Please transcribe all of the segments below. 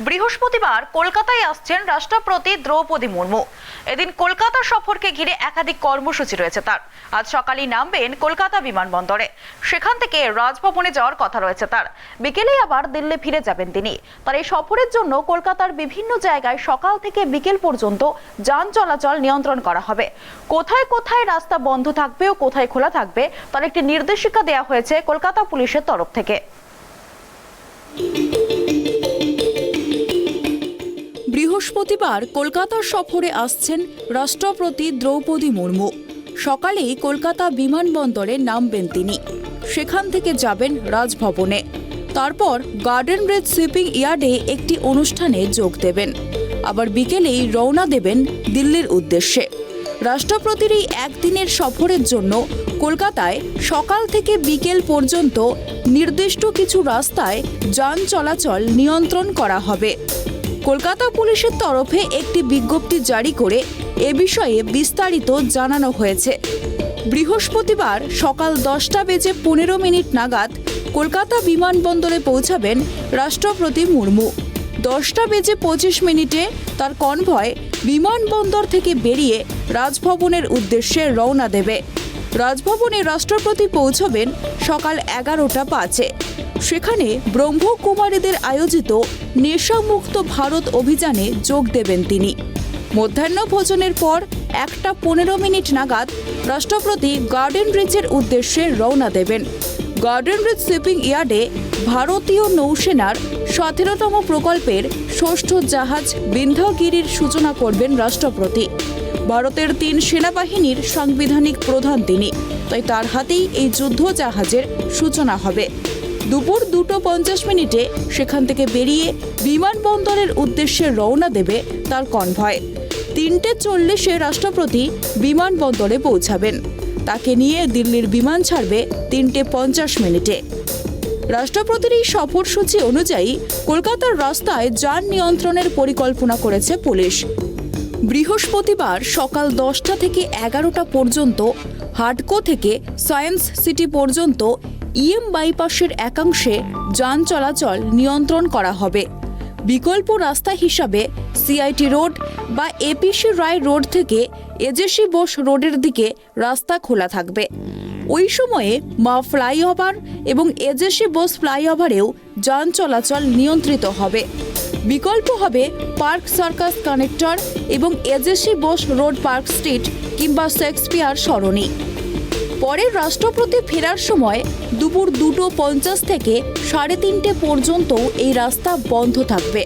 বৃহস্পতিবার কলকাতায় আসছেন রাষ্ট্রপতি দ্রৌপদী মুর্মু। এদিন কলকাতা সফরকে ঘিরে একাধিক কর্মসূচি রয়েছে তার। আজ সকালেই নামবেন কলকাতা বিমানবন্দরে, সেখান থেকে রাজভবনে যাওয়ার কথা রয়েছে তার। বিকেলেই আবার দিল্লি ফিরে যাবেন তিনি। তার এই সফরের জন্য কলকাতার বিভিন্ন জায়গায় সকাল থেকে বিকেল পর্যন্ত যান চলাচল নিয়ন্ত্রণ করা হবে। কোথায় কোথায় রাস্তা বন্ধ থাকবে ও কোথায় খোলা থাকবে তার একটি নির্দেশিকা দেওয়া হয়েছে কলকাতা পুলিশের তরফ থেকে। বৃহস্পতিবার কলকাতা সফরে আসছেন রাষ্ট্রপতি দ্রৌপদী মুর্মু। সকালেই কলকাতা বিমানবন্দরে নামবেন তিনি, সেখান থেকে যাবেন রাজভবনে। তারপর গার্ডেন ব্রিজ শিপিং ইয়ার্ডে একটি অনুষ্ঠানে যোগ দেবেন। আবার বিকেলেই রওনা দেবেন দিল্লির উদ্দেশ্যে। রাষ্ট্রপতির এই একদিনের সফরের জন্য কলকাতায় সকাল থেকে বিকেল পর্যন্ত নির্দিষ্ট কিছু রাস্তায় যান চলাচল নিয়ন্ত্রণ করা হবে। কলকাতা পুলিশের তরফে একটি বিজ্ঞপ্তি জারি করে এ বিষয়ে বিস্তারিত জানানো হয়েছে। বৃহস্পতিবার সকাল 10:15 নাগাদ কলকাতা বিমানবন্দরে পৌঁছাবেন রাষ্ট্রপতি মুর্মু। 10:25 তার কনভয় বিমানবন্দর থেকে বেরিয়ে রাজভবনের উদ্দেশ্যে রওনা দেবে। রাজভবনে রাষ্ট্রপতি পৌঁছবেন সকাল 11:05। সেখানে ব্রহ্মকুমারীদের আয়োজিত নেশামুক্ত ভারত অভিযানে যোগ দেবেন তিনি। মধ্যাহ্ন ভোজনের পর 1:15 নাগাদ রাষ্ট্রপতি গার্ডেন ব্রিজের উদ্দেশ্যে রওনা দেবেন। গার্ডেন ব্রিজ শিপিং ইয়ার্ডে ভারতীয় নৌসেনার 17তম প্রকল্পের ষষ্ঠ জাহাজ বিন্ধ্যগিরির সূচনা করবেন রাষ্ট্রপতি। ভারতের 3 সেনাবাহিনীর সাংবিধানিক প্রধান তিনি, তাই তার হাতেই এই যুদ্ধ জাহাজের সূচনা হবে। দুপুর 2:50 সেখান থেকে বেরিয়ে বিমানবন্দরের উদ্দেশ্যে রওনা দেবে তার কনভয়। 3:40 রাষ্ট্রপতি বিমানবন্দরে পৌঁছাবেন। তাকে নিয়ে দিল্লির বিমান ছাড়বে 3:50। রাষ্ট্রপতির এই সফরসূচি অনুযায়ী কলকাতার রাস্তায় যান নিয়ন্ত্রণের পরিকল্পনা করেছে পুলিশ। বৃহস্পতিবার সকাল 10টা থেকে 11টা পর্যন্ত হাডকো থেকে সায়েন্স সিটি পর্যন্ত ইএম বাইপাসের একাংশে যান চলাচল নিয়ন্ত্রণ করা হবে। বিকল্প রাস্তা হিসাবে সিআইটি রোড বা এপিসি রায় রোড থেকে এজেসি বোস রোডের দিকে রাস্তা খোলা থাকবে। ওই সময়ে মা ফ্লাইওভার এবং এজেসি বোস ফ্লাইওভারেও যান চলাচল নিয়ন্ত্রিত হবে। বিকল্প হবে পার্ক সার্কাস কানেক্টর এবং AJC Bose road park street কিংবা শেক্সপিয়ার সরণি। পরে রাষ্ট্রপতি ফেরার সময় দুপুর 2:50 থেকে 3:30 পর্যন্ত এই রাস্তা বন্ধ থাকবে।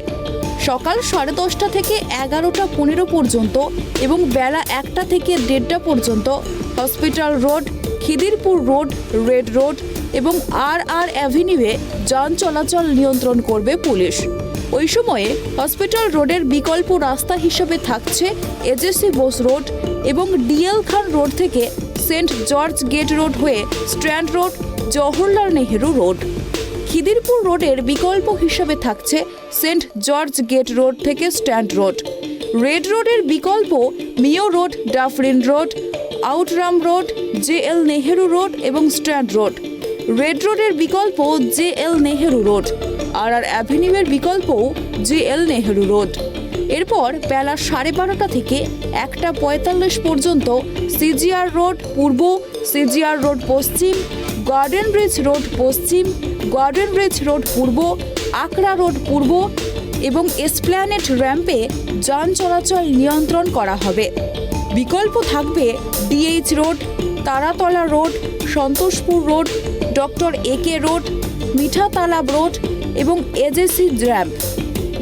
সকাল 10:30 থেকে 11:15 পর্যন্ত এবং বেলা 1টা থেকে 1:30 পর্যন্ত hospital road, Khidirpur road, red road এবং আর অ্যাভিনিউয়ে যান চলাচল নিয়ন্ত্রণ করবে পুলিশ। ওই সময়ে হসপিটাল রোডের বিকল্প রাস্তা হিসেবে থাকছে এজেসি বোস রোড এবং ডিএল খান রোড থেকে সেন্ট জর্জ গেট রোড হয়ে strand road, Jawaharlal Nehru road. Khidirpur রোডের বিকল্প হিসেবে থাকছে সেন্ট জর্জ গেট রোড থেকে স্ট্যান্ড রোড। রেড রোডের বিকল্প Mayo road, Dufferin road, Outram road, JL Nehru road এবং স্ট্যান্ড রোড। রেড রোডের বিকল্প জেএল নেহেরু রোড। আর অ্যাভিনিউয়ের বিকল্প জেএল নেহেরু রোড। এরপর বেলা 12:30 থেকে 1:45 পর্যন্ত সিজিআর রোড পূর্ব, সিজিআর রোড পশ্চিম, গার্ডেন ব্রিজ রোড পশ্চিম, গার্ডেন ব্রিজ রোড পূর্ব, আকরা রোড পূর্ব এবং এসপ্ল্যানেড র্যাম্পে যান চলাচল নিয়ন্ত্রণ করা হবে। বিকল্প থাকবে DH road, Taratala road, Santoshpur road, doctor একে রোড, মিঠাতালাব রোড এবং এজেসি র্যাম্প।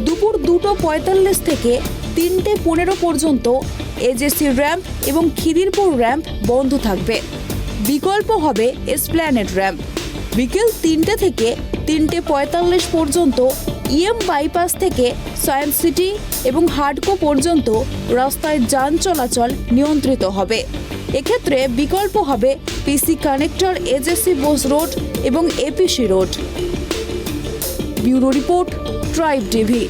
দুপুর 2:45 থেকে 3:15 পর্যন্ত এজেসি র্যাম্প এবং খিদিরপুর র্যাম্প বন্ধ থাকবে। বিকল্প হবে এসপ্ল্যানেড র্যাম্প। বিকেল 3টে থেকে 3:45 পর্যন্ত ইএম বাইপাস থেকে সায়েন্স সিটি এবং হাডকো পর্যন্ত রাস্তায় যান চলাচল নিয়ন্ত্রিত হবে। এক্ষেত্রে বিকল্প হবে পিসি কানেক্টর, এজেসি বোস রোড এবং APC road. Bureau report, tribe TV.